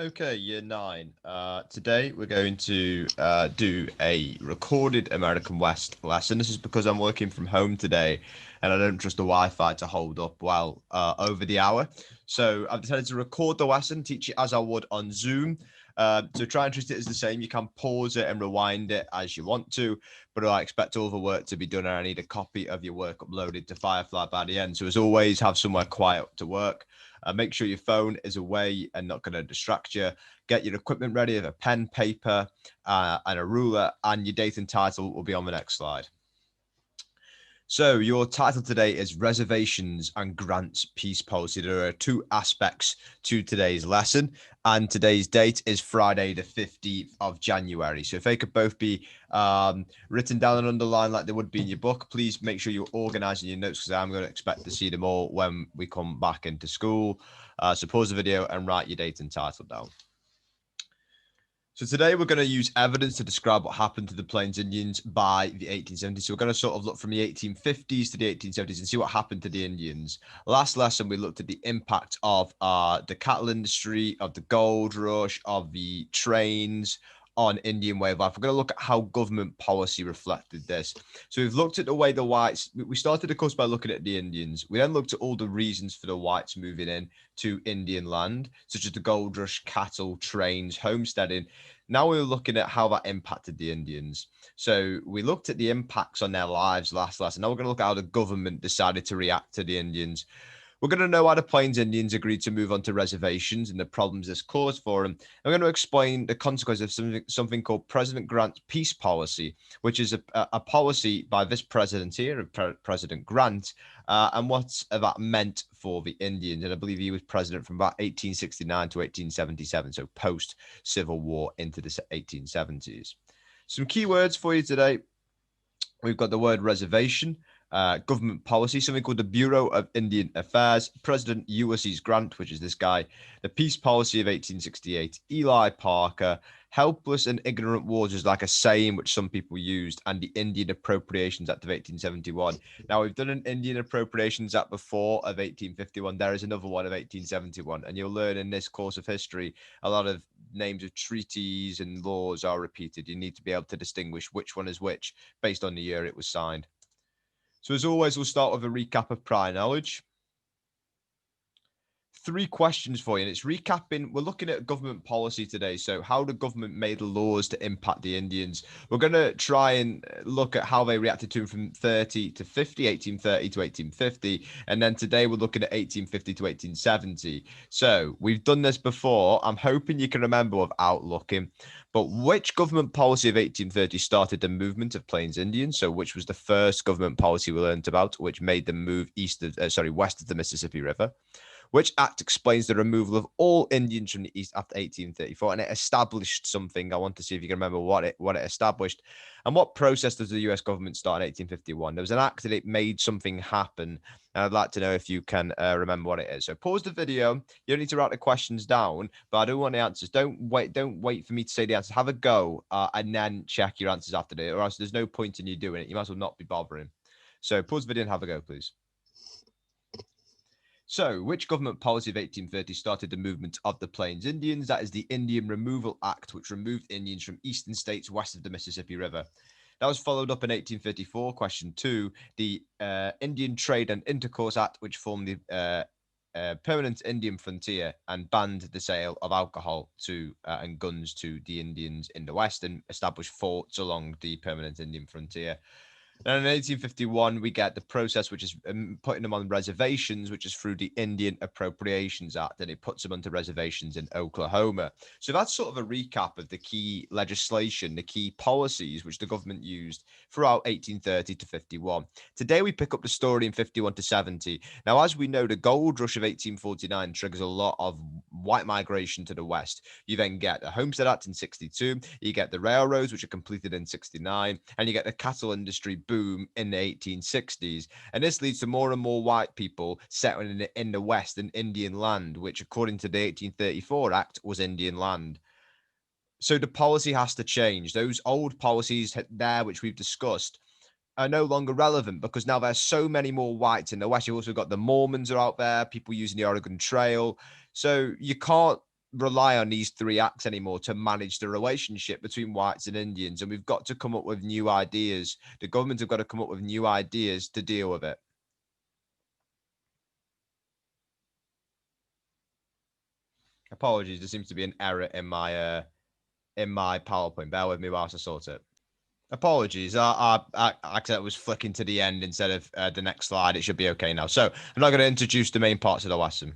Okay, year nine. Today we're going to do a recorded American West lesson. This is because I'm working from home today and I don't trust the Wi-Fi to hold up well over the hour. So I've decided to record the lesson, teach it as I would on Zoom. So try and treat it as the same. You can pause it and rewind it as you want to, but I expect all the work to be done and I need a copy of your work uploaded to Firefly by the end. So as always, have somewhere quiet to work. Make sure your phone is away and not going to distract you. Get your equipment ready with a pen, paper, and a ruler, and your date and title will be on the next slide. So your title today is Reservations and Grants Peace Policy. There are two aspects to today's lesson, and today's date is Friday, the 15th of January. So if they could both be written down and underlined like they would be in your book, please make sure you're organizing your notes because I'm going to expect to see them all when we come back into school. So pause the video and write your date and title down. So today we're going to use evidence to describe what happened to the Plains Indians by the 1870s. So we're going to sort of look from the 1850s to the 1870s and see what happened to the Indians. Last lesson, we looked at the impact of the cattle industry, of the gold rush, of the trains on Indian way of life. We're going to look at how government policy reflected this. So we've looked at the way the whites, we started, of course, by looking at the Indians. We then looked at all the reasons for the whites moving in to Indian land, such as the gold rush, cattle, trains, homesteading. Now we're looking at how that impacted the Indians. So we looked at the impacts on their lives last lesson. Now we're going to look at how the government decided to react to the Indians. We're going to know why the Plains Indians agreed to move onto reservations and the problems this caused for them. I'm going to explain the consequences of something called President Grant's peace policy, which is a policy by this president here, President Grant, and what that meant for the Indians. And I believe he was president from about 1869 to 1877, so post-Civil War into the 1870s. Some key words for you today. We've got the word reservation, government policy, something called the Bureau of Indian Affairs, President Ulysses Grant, which is this guy, the peace policy of 1868, Ely Parker, helpless and ignorant wars is like a saying which some people used, and the Indian Appropriations Act of 1871. Now, we've done an Indian Appropriations Act before of 1851. There is another one of 1871, and you'll learn in this course of history a lot of names of treaties and laws are repeated. You need to be able to distinguish which one is which based on the year it was signed. So as always, we'll start with a recap of prior knowledge. 3 questions for you, and it's recapping. We're looking at government policy today. So how the government made laws to impact the Indians. We're going to try and look at how they reacted to them from 30 to 50, 1830 to 1850. And then today we're looking at 1850 to 1870. So we've done this before. I'm hoping you can remember without looking. But which government policy of 1830 started the movement of Plains Indians? So which was the first government policy we learned about, which made them move west of the Mississippi River? Which act explains the removal of all Indians from the East after 1834? And it established something. I want to see if you can remember what it established. And what process does the US government start in 1851? There was an act that it made something happen. And I'd like to know if you can remember what it is. So pause the video. You don't need to write the questions down, but I do want the answers. Don't wait for me to say the answers. Have a go and then check your answers after it, or else there's no point in you doing it. You might as well not be bothering. So pause the video and have a go, please. So, which government policy of 1830 started the movement of the Plains Indians? That is the Indian Removal Act, which removed Indians from eastern states west of the Mississippi River. That was followed up in 1854. Question 2, the Indian Trade and Intercourse Act, which formed the permanent Indian frontier and banned the sale of alcohol to and guns to the Indians in the west and established forts along the permanent Indian frontier. And in 1851, we get the process, which is putting them on reservations, which is through the Indian Appropriations Act, and it puts them onto reservations in Oklahoma. So that's sort of a recap of the key legislation, the key policies which the government used throughout 1830 to 51. Today, we pick up the story in 51 to 70. Now, as we know, the gold rush of 1849 triggers a lot of white migration to the west. You then get the Homestead Act in 62, you get the railroads, which are completed in 69, and you get the cattle industry boom in the 1860s. And this leads to more and more white people settling in the West and Indian land, which, according to the 1834 Act, was Indian land. So the policy has to change. Those old policies there, which we've discussed, are no longer relevant because now there's so many more whites in the West. You've also got the Mormons are out there, people using the Oregon Trail. So you can't rely on these three acts anymore to manage the relationship between whites and Indians. And we've got to come up with new ideas. The government have got to come up with new ideas to deal with it. Apologies, there seems to be an error in my PowerPoint. Bear with me whilst I sort it. Apologies, I accidentally was flicking to the end instead of the next slide. It should be okay now. So I'm not going to introduce the main parts of the lesson.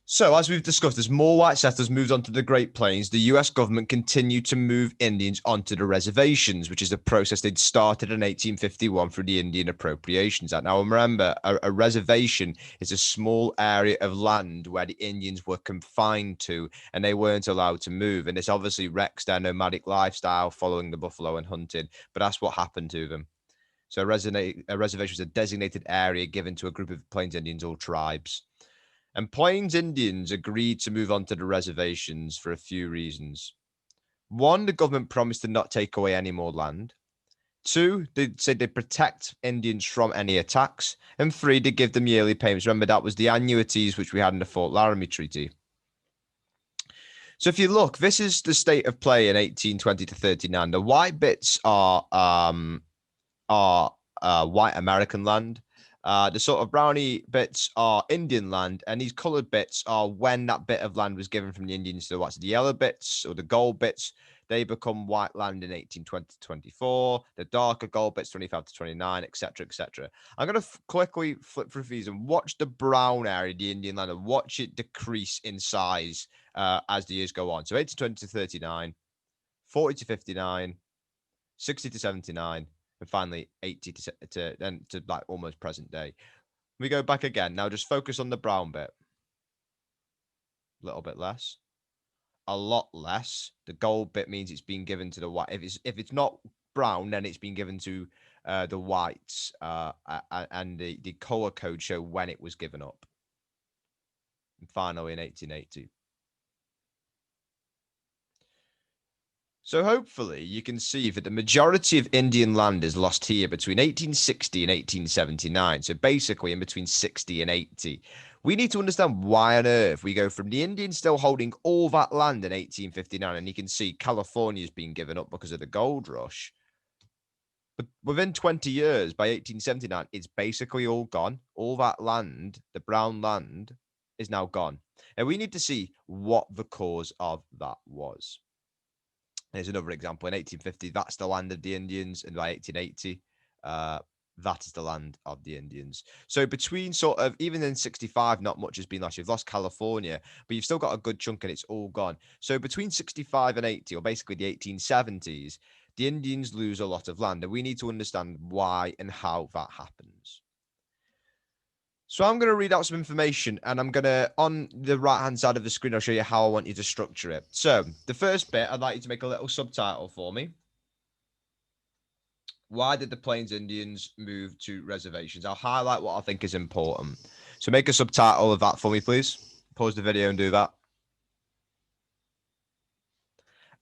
So, as we've discussed, as more white settlers moved onto the Great Plains, the US government continued to move Indians onto the reservations, which is a process they'd started in 1851 through the Indian Appropriations Act. Now, remember, a reservation is a small area of land where the Indians were confined to and they weren't allowed to move. And this obviously wrecks their nomadic lifestyle following the buffalo and hunting, but that's what happened to them. So, a reservation is a designated area given to a group of Plains Indians or tribes. And Plains Indians agreed to move on to the reservations for a few reasons. One, the government promised to not take away any more land. Two, they said they'd protect Indians from any attacks. And three, they give them yearly payments. Remember, that was the annuities which we had in the Fort Laramie Treaty. So if you look, this is the state of play in 1820 to 39. The white bits are white American land. The sort of brownie bits are Indian land, and these colored bits are when that bit of land was given from the Indians to the whites. The yellow bits or the gold bits, they become white land in 1820 to 24. The darker gold bits, 25 to 29, etc., etc. I'm going to quickly flip through these and watch the brown area, the Indian land, and watch it decrease in size as the years go on. So 1820 to 39, 40 to 59, 60 to 79. And finally 80 to like almost present day. We go back again. Now just focus on the brown bit. A little bit less. A lot less. The gold bit means it's been given to the white. If it's not brown, then it's been given to the whites. And the color code show when it was given up. And finally in 1880. So hopefully you can see that the majority of Indian land is lost here between 1860 and 1879. So basically in between 60 and 80. We need to understand why on earth we go from the Indians still holding all that land in 1859. And you can see California's been given up because of the gold rush. But within 20 years, by 1879, it's basically all gone. All that land, the brown land, is now gone. And we need to see what the cause of that was. Here's another example. In 1850, that's the land of the Indians. And by 1880, that is the land of the Indians. So between sort of, even in 65, not much has been lost. You've lost California, but you've still got a good chunk and it's all gone. So between 65 and 80, or basically the 1870s, the Indians lose a lot of land. And we need to understand why and how that happens. So I'm going to read out some information and I'm going to, on the right-hand side of the screen, I'll show you how I want you to structure it. So the first bit, I'd like you to make a little subtitle for me. Why did the Plains Indians move to reservations? I'll highlight what I think is important. So make a subtitle of that for me, please. Pause the video and do that.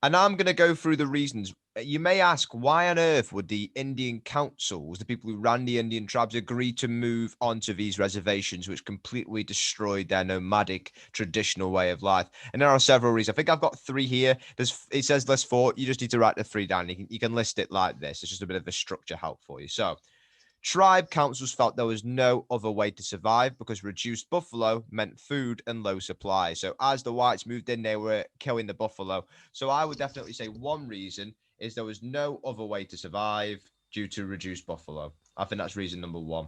And I'm going to go through the reasons. You may ask, why on earth would the Indian councils, the people who ran the Indian tribes, agree to move onto these reservations, which completely destroyed their nomadic traditional way of life? And there are several reasons. I think I've got three here. It says list four. You just need to write the three down. You can list it like this. It's just a bit of a structure help for you. So tribe councils felt there was no other way to survive because reduced buffalo meant food and low supply. So as the whites moved in, they were killing the buffalo. So I would definitely say one reason is there was no other way to survive due to reduced buffalo. I think that's reason number one.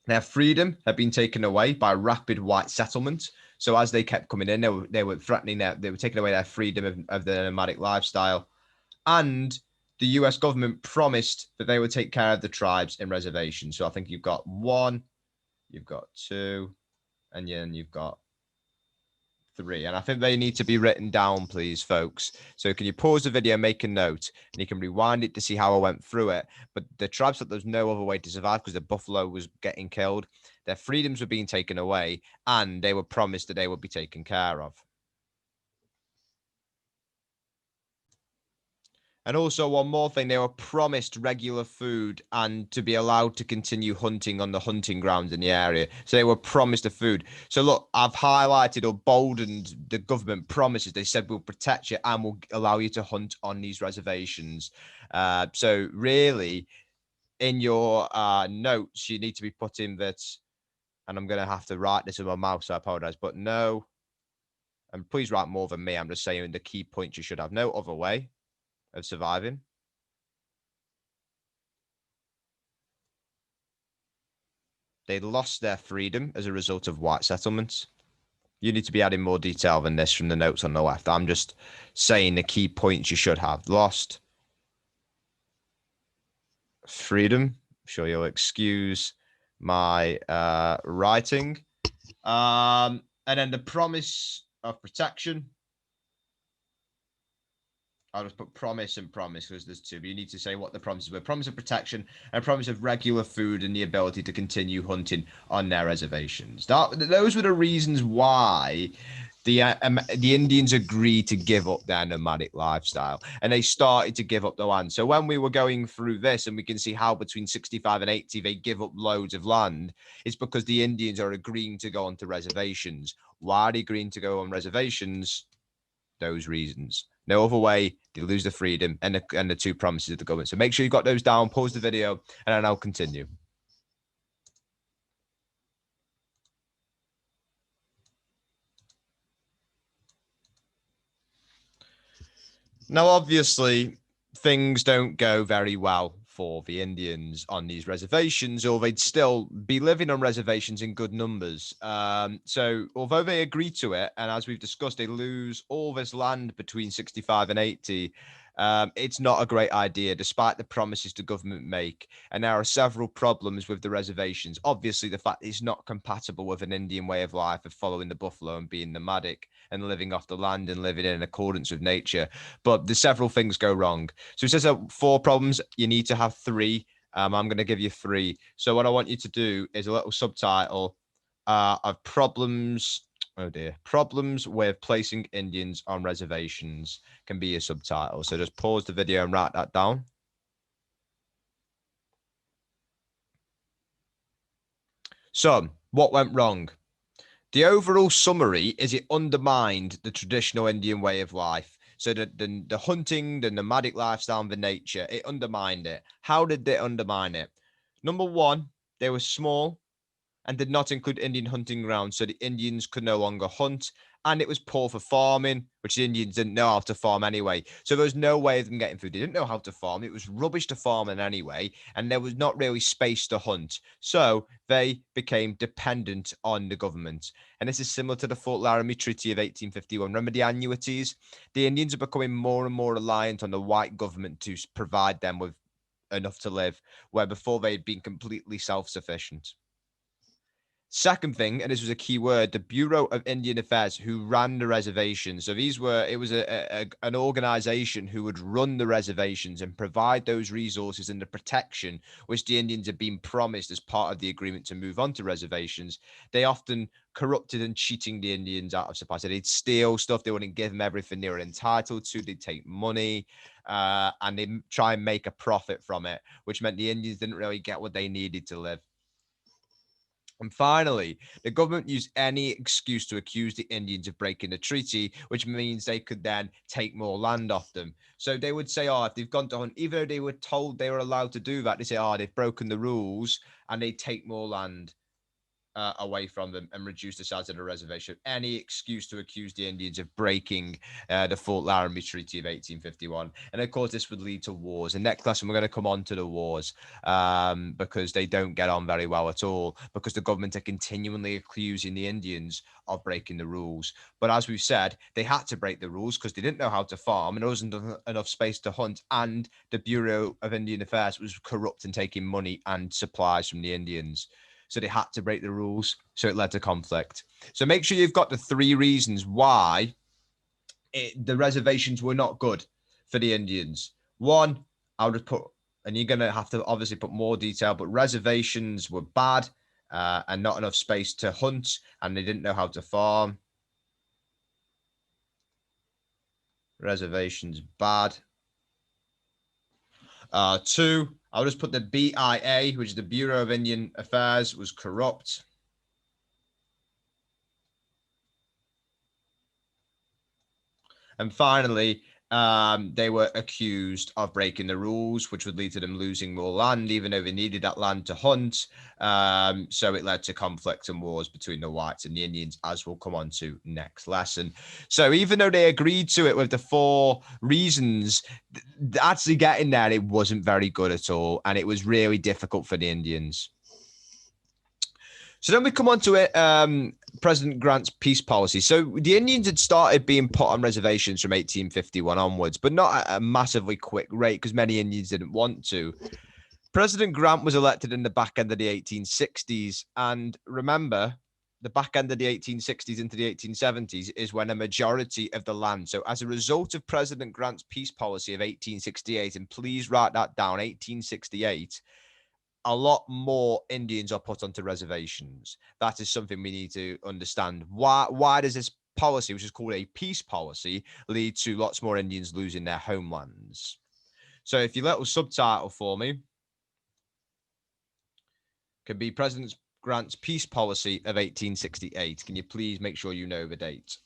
Their freedom had been taken away by rapid white settlement. So as they kept coming in, they were threatening they were taking away their freedom of their nomadic lifestyle. And the US government promised that they would take care of the tribes in reservations. So I think you've got one, you've got two, and then you've got three. And I think they need to be written down, please, folks. So can you pause the video, make a note, and you can rewind it to see how I went through it. But the tribes thought there was no other way to survive because the buffalo was getting killed. Their freedoms were being taken away, and they were promised that they would be taken care of. And also one more thing, they were promised regular food and to be allowed to continue hunting on the hunting grounds in the area. So they were promised the food. So look, I've highlighted or boldened the government promises. They said we'll protect you and we'll allow you to hunt on these reservations. So really, in your notes, you need to be putting that, and I'm going to have to write this with my mouth, so I apologize, but no, and please write more than me. I'm just saying the key points you should have. No other way of surviving. They lost their freedom as a result of white settlements. You need to be adding more detail than this from the notes on the left. I'm just saying the key points you should have. Lost freedom. I'm sure you'll excuse my writing. And then the promise of protection. I'll just put promise and promise because there's two, but you need to say what the promises were. Promise of protection and promise of regular food and the ability to continue hunting on their reservations. Those were the reasons why the Indians agreed to give up their nomadic lifestyle, and they started to give up the land. So when we were going through this, and we can see how between 65 and 80 they give up loads of land, it's because the Indians are agreeing to go onto reservations. Why are they agreeing to go on reservations? Those reasons. No other way, they lose the freedom and the two promises of the government. So make sure you've got those down, pause the video, and then I'll continue. Now, obviously, things don't go very well for the Indians on these reservations, or they'd still be living on reservations in good numbers. So although they agree to it, and as we've discussed, they lose all this land between 65 and 80, it's not a great idea, despite the promises the government make. And there are several problems with the reservations. Obviously, the fact it's not compatible with an Indian way of life of following the buffalo and being nomadic and living off the land and living in accordance with nature. But there's several things go wrong. So it says that 4 problems, you need to have 3. I'm going to give you 3. So what I want you to do is a little subtitle of problems. Oh dear. Problems with placing Indians on reservations can be a subtitle. So just pause the video and write that down. So what went wrong? The overall summary is it undermined the traditional Indian way of life. So the hunting, the nomadic lifestyle, and the nature, it undermined it. How did they undermine it? Number one, they were small and did not include Indian hunting grounds, so the Indians could no longer hunt. And it was poor for farming, which the Indians didn't know how to farm anyway. So there was no way of them getting food. They didn't know how to farm. It was rubbish to farm in anyway, and there was not really space to hunt. So they became dependent on the government. And this is similar to the Fort Laramie Treaty of 1851. Remember the annuities? The Indians are becoming more and more reliant on the white government to provide them with enough to live, where before they had been completely self-sufficient. Second thing, and this was a key word, the Bureau of Indian Affairs, who ran the reservations. So it was an organization who would run the reservations and provide those resources and the protection which the Indians had been promised as part of the agreement to move on to reservations. They often corrupted and cheating the Indians out of supply. So they'd steal stuff. They wouldn't give them everything they were entitled to. They'd take money and they'd try and make a profit from it, which meant the Indians didn't really get what they needed to live. And finally, the government used any excuse to accuse the Indians of breaking the treaty, which means they could then take more land off them. So they would say, oh, if they've gone to hunt, even though they were told they were allowed to do that, they say, oh, they've broken the rules, and they take more land away from them and reduce the size of the reservation. Any excuse to accuse the Indians of breaking the Fort Laramie Treaty of 1851. And of course, this would lead to wars. In next lesson, we're going to come on to the wars because they don't get on very well at all, because the government are continually accusing the Indians of breaking the rules. But as we've said, they had to break the rules because they didn't know how to farm and there wasn't enough space to hunt. And the Bureau of Indian Affairs was corrupt and taking money and supplies from the Indians. So they had to break the rules. So it led to conflict. So make sure you've got the 3 reasons why the reservations were not good for the Indians. One, I would put, and you're going to have to obviously put more detail, but reservations were bad and not enough space to hunt, and they didn't know how to farm. Reservations bad Two, I'll just put the BIA, which is the Bureau of Indian Affairs, was corrupt. And finally, they were accused of breaking the rules, which would lead to them losing more land, even though they needed that land to hunt. So it led to conflict and wars between the whites and the Indians, as we'll come on to next lesson. So even though they agreed to it with the 4 reasons, actually getting there, it wasn't very good at all. And it was really difficult for the Indians. So then we come on to it, President Grant's peace policy. So the Indians had started being put on reservations from 1851 onwards, but not at a massively quick rate because many Indians didn't want to. President Grant was elected in the back end of the 1860s. And remember, the back end of the 1860s into the 1870s is when a majority of the land. So as a result of President Grant's peace policy of 1868, and please write that down, 1868, a lot more Indians are put onto reservations. That is something we need to understand. Why does this policy, which is called a peace policy, lead to lots more Indians losing their homelands? So if your little subtitle for me could be President Grant's peace policy of 1868. Can you please make sure you know the date?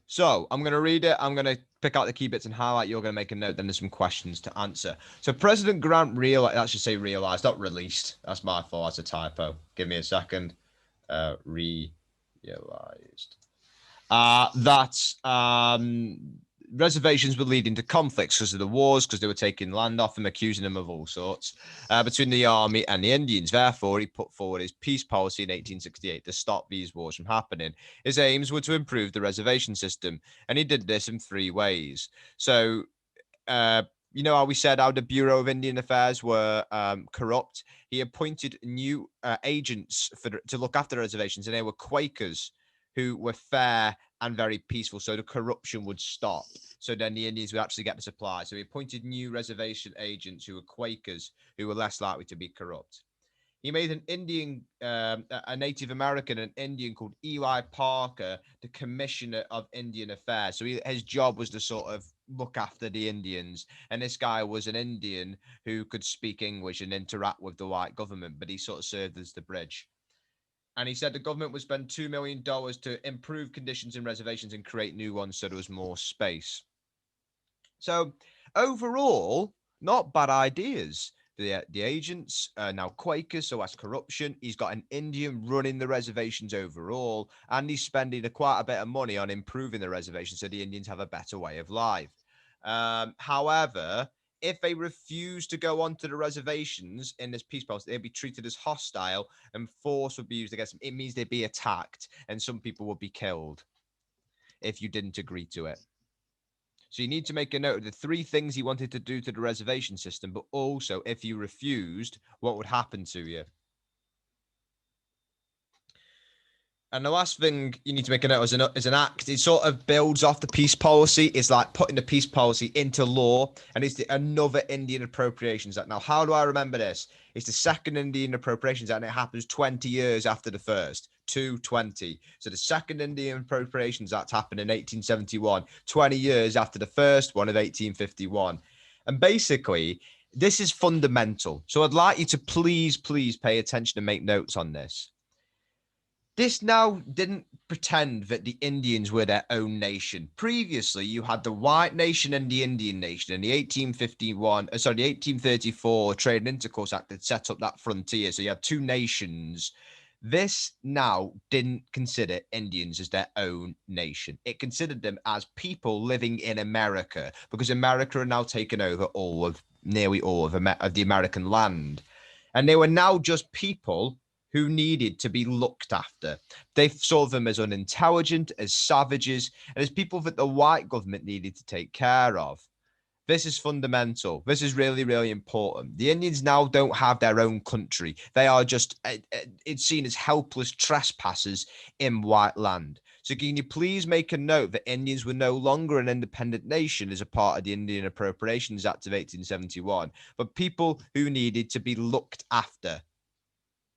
So I'm going to read it. I'm going to pick out the key bits and highlight. You're going to make a note. Then there's some questions to answer. So President Grant realized, that should say realized, not released. That's my fault. That's a typo. Give me a second. Realized. Reservations were leading to conflicts because of the wars, because they were taking land off them, accusing them of all sorts between the army and the Indians. Therefore, he put forward his peace policy in 1868 to stop these wars from happening. His aims were to improve the reservation system, and he did this in 3 ways. So, you know how we said how the Bureau of Indian Affairs were corrupt? He appointed new agents to look after the reservations, and they were Quakers who were fair and very peaceful, so the corruption would stop. So then the Indians would actually get the supply. So he appointed new reservation agents who were Quakers, who were less likely to be corrupt. He made an Indian, a Native American, an Indian called Eli Parker, the Commissioner of Indian Affairs. So his job was to sort of look after the Indians. And this guy was an Indian who could speak English and interact with the white government, but he sort of served as the bridge. And he said the government would spend $2 million to improve conditions in reservations and create new ones so there was more space. So overall, not bad ideas. The agents are now Quakers, so that's corruption. He's got an Indian running the reservations overall, and he's spending quite a bit of money on improving the reservations so the Indians have a better way of life. However, if they refuse to go onto the reservations in this peace policy, they'd be treated as hostile and force would be used against them. It means they'd be attacked and some people would be killed if you didn't agree to it. So you need to make a note of the 3 things he wanted to do to the reservation system, but also if you refused, what would happen to you? And the last thing you need to make a note is an act. It sort of builds off the peace policy. It's like putting the peace policy into law, and it's another Indian Appropriations Act. Now, how do I remember this? It's the second Indian Appropriations Act, and it happens 20 years after the first. 220. So the second Indian Appropriations Act happened in 1871, 20 years after the first one of 1851. And basically, this is fundamental. So I'd like you to please pay attention and make notes on this. This now didn't pretend that the Indians were their own nation. Previously, you had the white nation and the Indian nation, and the 1834 Trade and Intercourse Act had set up that frontier. So you had 2 nations. This now didn't consider Indians as their own nation. It considered them as people living in America, because America had now taken over nearly all of the American land. And they were now just people who needed to be looked after. They saw them as unintelligent, as savages, and as people that the white government needed to take care of. This is fundamental. This is really, really important. The Indians now don't have their own country. They are just, it's seen as helpless trespassers in white land. So can you please make a note that Indians were no longer an independent nation as a part of the Indian Appropriations Act of 1871, but people who needed to be looked after.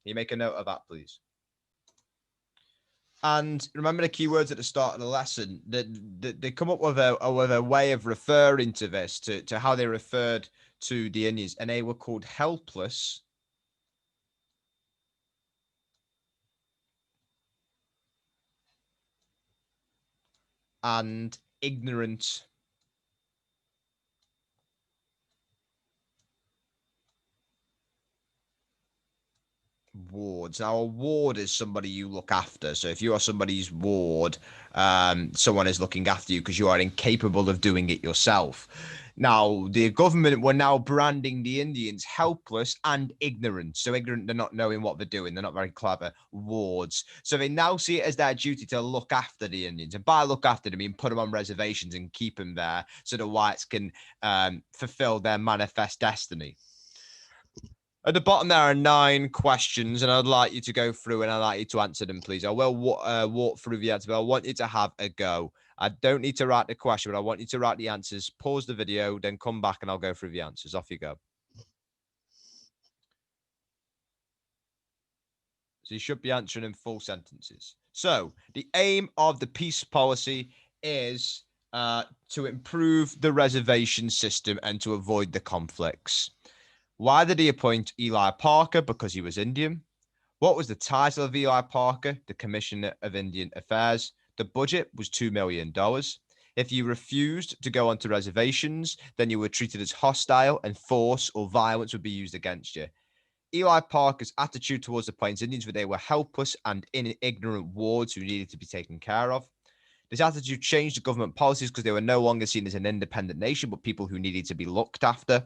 Can you make a note of that, please? And remember the keywords at the start of the lesson. That they come up with a way of referring to this, to how they referred to the Indians, and they were called helpless and ignorant wards. Now, a ward is somebody you look after. So if you are somebody's ward, someone is looking after you because you are incapable of doing it yourself. Now, the government were now branding the Indians helpless and ignorant. So ignorant, they're not knowing what they're doing. They're not very clever wards. So they now see it as their duty to look after the Indians. And by look after them, I mean put them on reservations and keep them there so the whites can fulfill their manifest destiny. At the bottom, there are 9 questions, and I'd like you to go through and I'd like you to answer them, please. I will walk through the answers, but I want you to have a go. I don't need to write the question, but I want you to write the answers. Pause the video, then come back and I'll go through the answers. Off you go. So you should be answering in full sentences. So the aim of the peace policy is to improve the reservation system and to avoid the conflicts. Why did he appoint Ely Parker? Because he was Indian. What was the title of Ely Parker? The Commissioner of Indian Affairs. The budget was $2 million. If you refused to go onto reservations, then you were treated as hostile and force or violence would be used against you. Ely Parker's attitude towards the Plains Indians was they were helpless and ignorant wards who needed to be taken care of. This attitude changed the government policies because they were no longer seen as an independent nation, but people who needed to be looked after.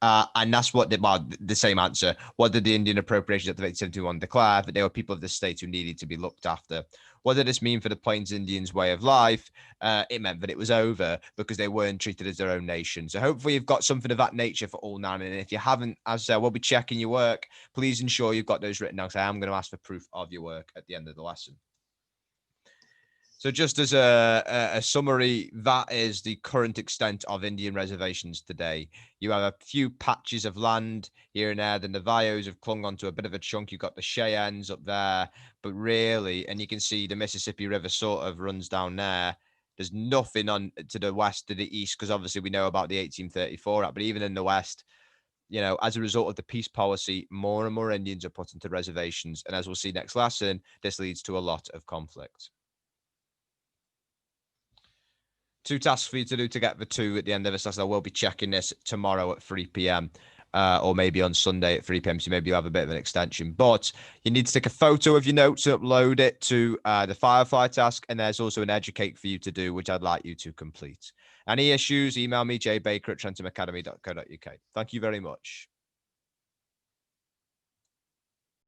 And that's what the same answer. What did the Indian Appropriations Act of 1871 declare? That they were people of the state who needed to be looked after. What did this mean for the Plains Indians' way of life? It meant that it was over because they weren't treated as their own nation. So hopefully you've got something of that nature for all 9. And if you haven't, as I said, we'll be checking your work. Please ensure you've got those written down because I am going to ask for proof of your work at the end of the lesson. So just as a summary, that is the current extent of Indian reservations today. You have a few patches of land here and there. The Navajos have clung onto a bit of a chunk. You've got the Cheyennes up there, but really, and you can see the Mississippi River sort of runs down there. There's nothing on to the west, to the east, because obviously we know about the 1834 Act, but even in the west, you know, as a result of the peace policy, more and more Indians are put into reservations. And as we'll see next lesson, this leads to a lot of conflict. 2 tasks for you to do to get the 2 at the end of this lesson. I will be checking this tomorrow at 3 p.m. Or maybe on Sunday at 3 p.m. So maybe you have a bit of an extension. But you need to take a photo of your notes and upload it to the Firefly task. And there's also an educate for you to do, which I'd like you to complete. Any issues, email me, jbaker@trentonacademy.co.uk. Thank you very much.